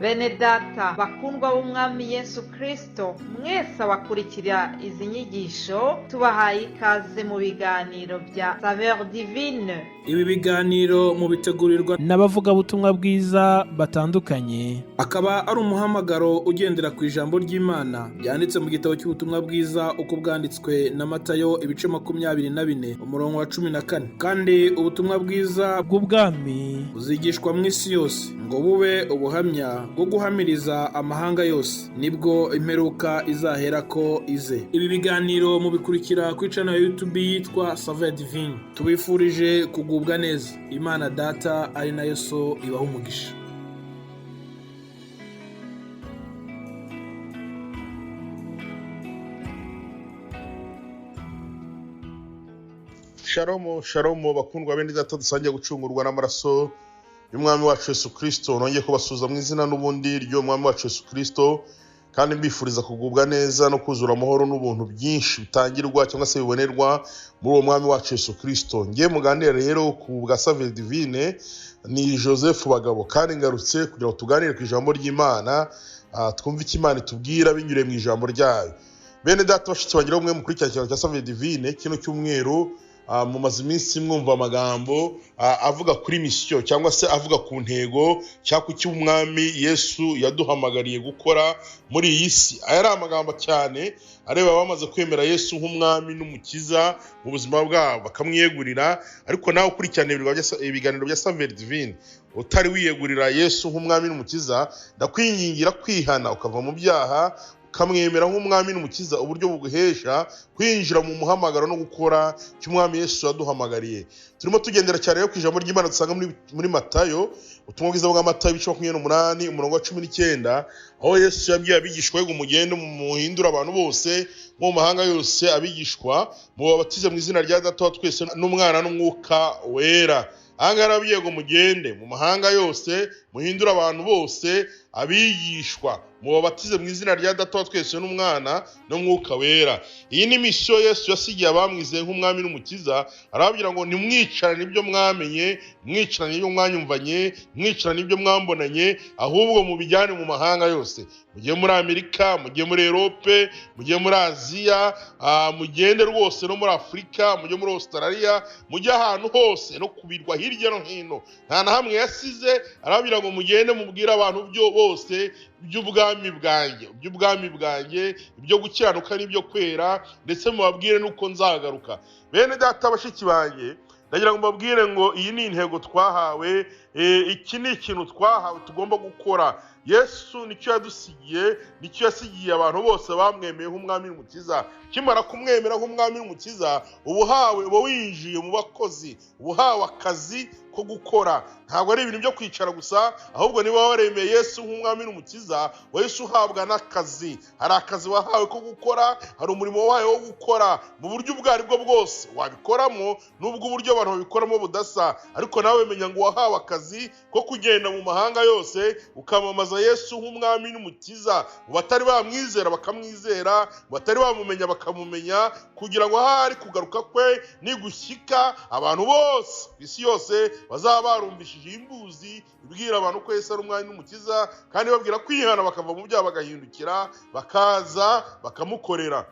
Bene data bakundwa b'umwami Yesu Kristo, mwese abakurikira izi nyigisho tubahaye ikaze mu biganiro bya Saveur Divine. Ibi biganiro mu bitegurirwa n'abavugabutumwa bwiza batandukanye, akaba ari umuhamagaro ugendera ku ijambo ry'Imana byanditse mu gitabo cy'ubutumwa bwiza uko bwanditswe na Matayo ibice 24 umurongo wa 14. Kandi ubutumwa bwiza bw'ubwami buzigishwa mu isi yose ngo bube ubuhamya bwo guhamiriza amahanga yose, nibwo imperuka izahera ko ize. Ibi biganiro mubikurikira ku channel ya YouTube yitwa Saveur Divine. Tubifurije kugubwa neza. Imana Data ari nayo So ibaha umugisha. Shalom bakundwa bene data, dusangiye gucungurwa n'amaraso y'umwami wacu Yesu Kristo. Nongeye kubasuza mu izina n'ubundi ry'umwami wacu Yesu Kristo, kandi mbifuriza kugubwa neza no kuzura amahoro n'ubuntu byinshi bitangirwa cyangwa se bibonerwa muri uwo mwami wacu Yesu Kristo. Ngiye muganira rero ku bwa Saveur Divine, ni Joseph Bagabo, kandi ngarutse kugira ngo tuganire ku ijambo ry'Imana, twumve icyo Imana itubwira binyure mu ijambo ryayo. Bene data bashitse bagira umwe mu kurikirana cya Saveur Divine kino cyumweru. Mumaze iminsi mwumva amagambo avuga kuri mission cyangwa se avuga ku ntego cyangwa cy'umwami Yesu yaduhamagariye gukora muri iyi si. Aya ari amagambo cyane areba bamaze kwemera Yesu nk'umwami n'umukiza mu buzima bwabo bakamwiyegurira. Ariko nawe ukurikirana ibiganiro bya Saveur Divine utari wiyegurira Yesu nk'umwami n'umukiza, ndakwingingira kwihana ukava mu byaha ukamwemera nk'umwami n'umukiza, uburyo buguhesha kwinjira mu muhamagaro no gukora cy'umwami Yesu yaduhamagariye. Turimo tugendera cyane ku ijambo ry'Imana dusanga muri Matayo, ubutumwa bwiza bwa Matayo ibice 28 umurongo wa 19, aho Yesu yabwiye abigishwa ngo mugende muhindura abantu bose mu mahanga yose, abigishwa mubabatize mu izina rya Data wa twese n'Umwana n'Umwuka wera. Ahangara abwiye ngo mugende mu mahanga yose muhindura abantu bose abigishwa mubabatize mu izina rya Data wa twese n'Umwana n'Umwuka wera. Iyi ni mission Yesu yasigiye abamwizeye nk'umwami n'umukiza. Arababwira ngo nimwicarane ibyo mwamenye, mwicarane ibyo mwanyumvanye, mwicarane ibyo mwambonanye, ahubwo mubijyane mu mahanga yose. Mugiye muri Amerika, mugiye muri Europe, mugiye muri Aziya, mugende rwose no muri Afrika, mugiye muri Australia, mugiye ahantu hose no kubirwa hirya no hino. Nta na hamwe yasize. Arababwira ngo mugende mubwire abantu byo bose by'ubwami bwanjye, ibyo gukiranuka n'ibyo kwera, ndetse mubabwire nuko nzagaruka. Bene data bashiki banjye, ndagira ngo mbabwire ngo iyi ni intego twahawe, iki ni ikintu twahawe tugomba gukora. Yesu nicyo yadusigiye, nicyo yasigiye abantu bose bamwemeye nk'umwami n'umukiza. Kimara kumwemera nk'umwami n'umukiza, ubuhawe uba winjiye mu bakozi, ubuhawe akazi ko gukora. Ntabwo ari ibintu byo kwicara gusa, ahubwo niba waremeye Yesu nk'umwami n'umukiza, Yesu uhabwa n'akazi. Hari akazi wahawe ko gukora, hari umurimo wahawe wo gukora mu buryo ubwo aribwo bwose wabikoramo, nubwo uburyo abantu babikoramo budasa. Ariko nawe menya ngo wahawe akazi ko kugenda mu mahanga yose ukamamaza Yesu nk'umwami n'umukiza. Batari bamwizera bakamwizera, batari bamumenya bakamumenya, kugira ngo ahari kugaruka kwe nigushyika abantu bose isi yose bazaba barumbishije imbuzi ibwira abantu ko Yesu ari umwami n'umukiza, kandi babwira kwihana bakava mu byaha bagahindukira bakaza bakamukorera.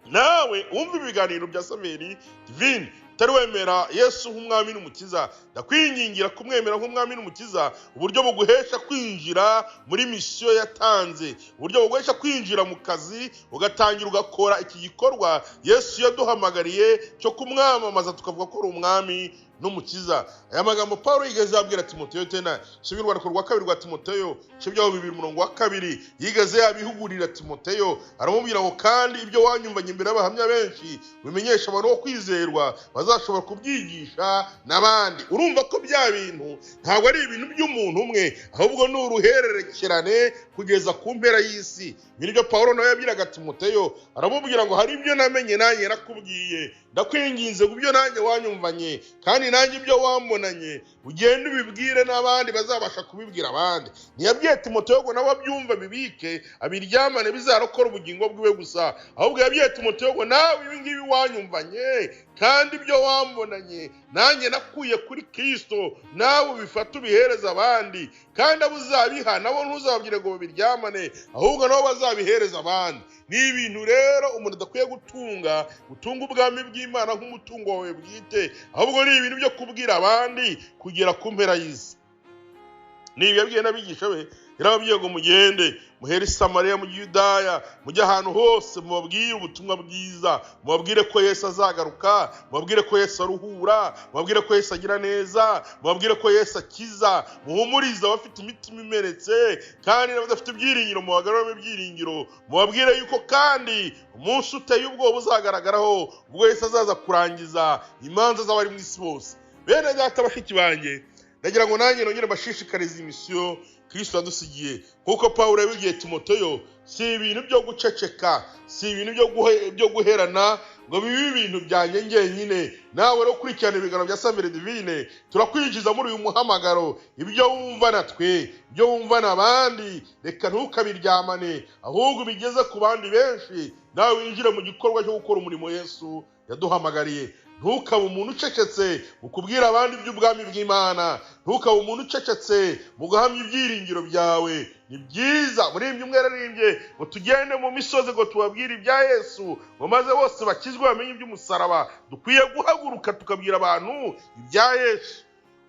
Nawe umva ibiganiro bya Saveur Divine utari wemera Yesu nk'umwami n'umukiza, ndakwingingira kumwemera nk'umwami n'umukiza, uburyo buguhesha kwinjira muri mission yatanze, uburyo buguhesha kwinjira mu kazi ugatangira ugakora iki gikorwa Yesu yaduhamagariye cyo kumwamamaza, tukavuga ko ari umwami n'umukiza. Aya magambo Paulo yigeze abwira Timoteyo tena shibirwa rwa kabiri rwa Timoteyo cyo 2:2 yigeze yabihugurira Timoteyo, aramubwira ngo kandi ibyo wanyumvanye imbere y'abahamya benshi bimenyesha abantu wo kwizerwa bazashobora kubyigisha n'abandi. Urumva ko bya bintu ntabwo ari ibintu by'umuntu umwe, ahubwo ni uruhererekerane kugeza ku mpera y'isi. Nibyo Paulo nawe yabwiraga Timoteyo, aramubwira ngo hari ibyo namenye nanjye nakubwiye, ndakwinginze ngo ibyo nanjye wanyumvanye kandi nanjye ibyo wambonanye ugende ubibwire n'abandi bazabasha kubibwira abandi. Ntiyabwiye Timoteyo ngo nawe abyumva bibike abiryamane bizarokora ubugingo bwiwe gusa, ahubwo yabwiye Timoteyo ngo nawe ibi ngibi wanyumvanye kandi ibyo wambonanye nanjye nakuye kuri Kristo nawe ubifata ubihereza abandi, kandi abo uzabiha nabo ntuzababwire ngo babiryamane, ahubwo nabo bazabihereza abandi. Ni ibintu rero umuntu adakwiye gutunga ubwami bw'Imana nk'umutungo wawe bwite, ahubwo ni ibintu byo kubwira abandi kugera ku mpera y'isi. Ni ibi yabwiye n'abigisha be, yarababwiye ngo mugende muhere i Samariya mu Yudaya, mujye ahantu hose mubabwire ubutumwa bwiza, mubabwire ko Yesu azagaruka, mubabwire ko Yesu aruhura, mubabwire ko Yesu agira neza, mubabwire ko Yesu akiza, muhumurize abafite imitima imenetse kandi n'abadafite ibyiringiro mubagaruremo ibyiringiro, mubabwire yuko kandi umunsi uteye ubwoba uzagaragaraho ubwo Yesu azaza kurangiza imanza z'abari mu isi bose. Bene data bashiki banjye, ndagira ngo nanjye nongere mbashishikarize imisiyo Kristo yadusigiye, kuko Pawulo yabibwiye Timoteyo, si ibintu byo guceceka, si ibintu byo guherana ngo bibe ibintu byanjye njyenyine. Nawe rero ukurikirana ibiganiro bya Saveri Divine, turakwinjiza muri uyu muhamagaro. Ibyo wumva natwe, ibyo wumva n'abandi, reka ntukabiryamane, ahubwo bigeze ku bandi benshi, nawe winjire mu gikorwa cyo gukora umurimo Yesu yaduhamagariye. Ntukabe umuntu ucecetse mu kubwira abandi iby'ubwami bw'Imana, ntukabe umuntu ucecetse mu guhamya ibyiringiro byawe. Ni byiza muri ibyo mwararimbye ngo tugende mu misozi ngo tubabwire ibya Yesu, ngo maze bose bakizwe bamenye iby'umusaraba. Dukwiye guhaguruka tukabwira abantu ibya Yesu.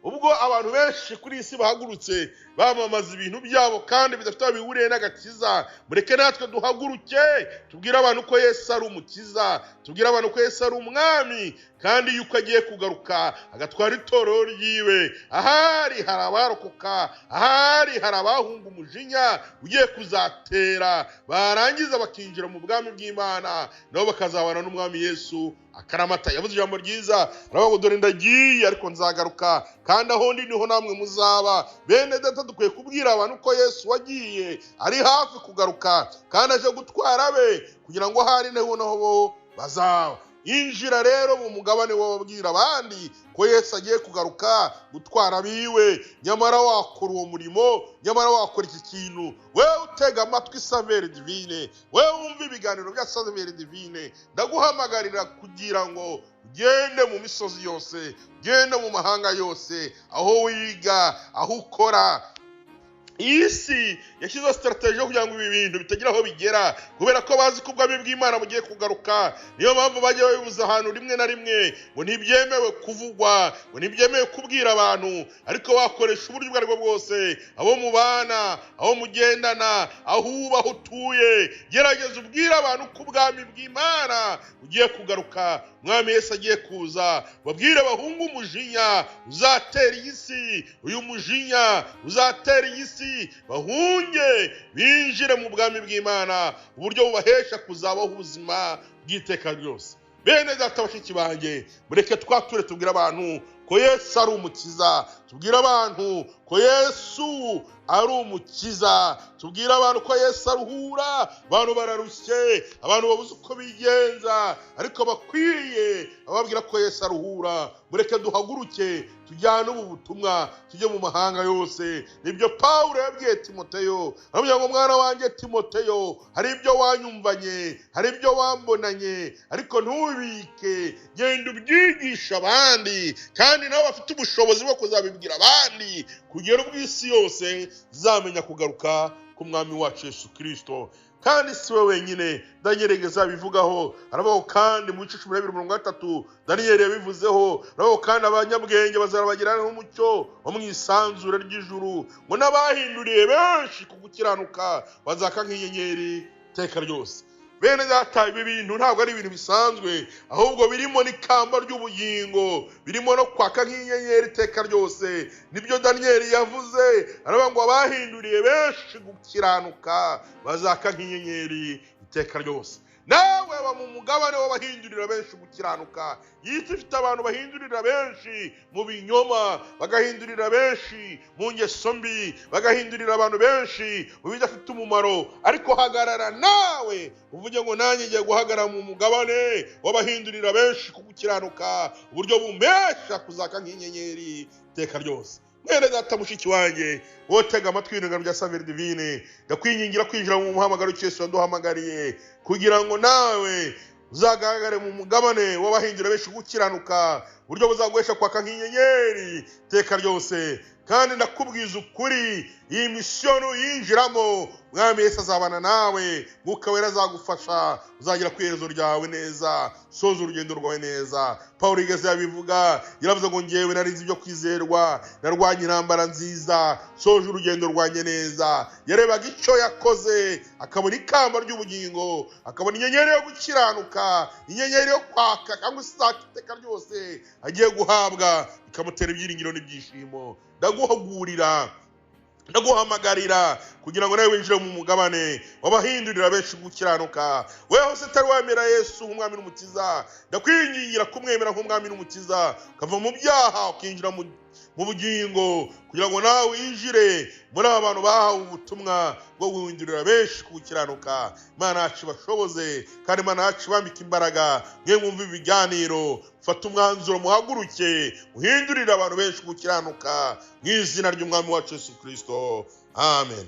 Ubwo abantu benshi kuri isi bahagurutse bamamaza ibintu byabo kandi bidafite aho bihuriye n'agakiza, mureke natwe duhaguruke tubwire abantu ko Yesu ari umukiza, tubwire abantu ko Yesu ari umwami kandi yuko agiye kugaruka agatwara itorero ryiwe. Ahari hari abarokoka, ahari hari abahunga umujinya ugiye kuzatera, barangiza bakinjira mu bwami bw'Imana nabo bakazabana n'umwami Yesu akaramata. Yavuze ijambo ryiza, aravuga ngo dore ndagiye ariko nzagaruka kandi aho ndi niho namwe muzaba. Bene data dukwiye kubwira abantu ko Yesu wagiye ari hafi kugaruka kandi aje gutwara be kugira ngo ahari naho bo bazaba. Injira rero mu mugabane w'ababwira abandi ko Yesu agiye kugaruka gutwara biwe. Nyamara wakora uwo murimo, nyamara wakora iki kintu, wewe utega amatwi Saveri Divine, wewe wumva ibiganiro bya Saveri Divine, ndaguhamagarira kugira ngo ugende mu misozi yose, ugende mu mahanga yose, aho wiga, aho ukora. Isi yashyizeho strategy yo kugira ngo ibi bintu bitagira aho bigera, kubera ko bazi ko ubwami bw'Imana bugiye kugaruka. Niyo mpamvu bajya babibuza ahantu rimwe na rimwe ngo ntibyemewe kuvugwa, ngo ntibyemewe kubwira abantu, ariko wakoresha uburyo ubwo aribwo bwose, abo mubana, aho mugendana, aho uba, aho utuye, gerageza ubwire abantu ko ubwami bw'Imana bugiye kugaruka, umwami Yesu agiye kuza. Babwire bahunga umujinya uzatera iyi si, uyu mujinya uzatera iyi si, bahunge binjire mu bwami bw'Imana, uburyo bubahesha kuzabaho ubuzima bw'iteka ryose. Bene data bashiki banjye, mureke twature tubwire abantu ko Yesu ari umukiza, tubwire abantu ko Yesu ari umukiza, tubwire abantu ko Yesu aruhura. Abantu bararushye, abantu babuze uko bigenza, ariko bakwiye ababwira ko Yesu aruhura. Mureke duhaguruke tujyane ubu butumwa, tujye mu mahanga yose. Nibyo Pawulo yabwiye Timoteyo, aramubwira ngo mwana wanjye Timoteyo, hari ibyo wanyumvanye, hari ibyo wambonanye, ariko ntubike, genda ubyigisha abandi, kandi nabo bafite ubushobozi bwo kuzabibwira abandi, kugera ubwo isi yose zamenya kugaruka k'umwami wacu Yesu Kristo. Kandi si we wenyine, Daniel abivugaho, aravuga kandi mu bice 12:3 Daniel yabivuzeho, aravuga kandi abanyabwenge bazarabagirana n'umucyo wo mu isanzure ry'ijuru, ngo n'abahinduriye benshi ku gukiranuka bazaka nk'inyenyeri iteka ryose. Bene data, ibi bintu ntabwo ari ibintu bisanzwe, ahubwo birimo n'ikamba ry'ubugingo, birimo no kwaka nk'inyenyeri iteka ryose. Nibyo Daniel yavuze, aravuga ngo abahinduriye benshi gukiranuka bazaka nk'inyenyeri iteka ryose. nawe aba mu mugabane w'abahindurira benshi gukiranuka. Iyi si ifite abantu bahindurira benshi mu binyoma, bagahindurira benshi mu ngeso mbi, bagahindurira abantu benshi mu bidafite umumaro. Ariko hagarara nawe uvuge ngo nanjye ngiye guhagarara mu mugabane w'abahindurira benshi ku gukiranuka, uburyo bumpesha kuzaka nk'inyenyeri iteka ryose. Mwene data mushiki wanjye, wotega amatwi ibintu bya Saveur Divine, ndakwingingira kwinjira mu muhamagaro Yesu yaduhamagariye, kugira ngo nawe uzagaragare mu mugabane w'abahindura benshi gukiranuka, uburyo buzaguhesha kwaka nk'inyenyeri iteka ryose. Kandi ndakubwiza ukuri, iyi misiyo yinjiramo, Mwami Yesu azabana nawe, Mwuka Wera azagufasha, uzagera ku iherezo ryawe neza, soza urugendo rwawe neza. Pawulo yigeze yabivuga, yaravuze ngo ngewe narizi ibyo kwizerwa, narwanye intambara nziza, soje urugendo rwanjye neza. Yarebaga icyo yakoze, akabona ikamba ry'ubugingo, akabona inyenyeri yo gukiranuka, inyenyeri yo kwaka cyangwa isaka iteka ryose agiye guhabwa, bikamutera ibyiringiro n'ibyishimo. Ndaguhugurira, ndaguhamagarira kugira ngo nawe winjire mu mugabane w'abahindurira benshi gukiranuka. Weho se utari wemera Yesu nk'umwami n'umukiza, ndakwingingira kumwemera nk'umwami n'umukiza, ukava mu byaha ukinjira mu bugingo, kugira ngo nawe winjire muri aba bantu bahawe ubutumwa bwo guhindurira benshi gukiranuka. Imana yacu bashoboze, kandi Imana yacu bambika imbaraga. Mwe mwumva ibiganiro, fata umwanzuro, muhaguruke uhindurire abantu benshi gukiranuka, mu izina ry'umwami wacu Yesu Kristo. Amen.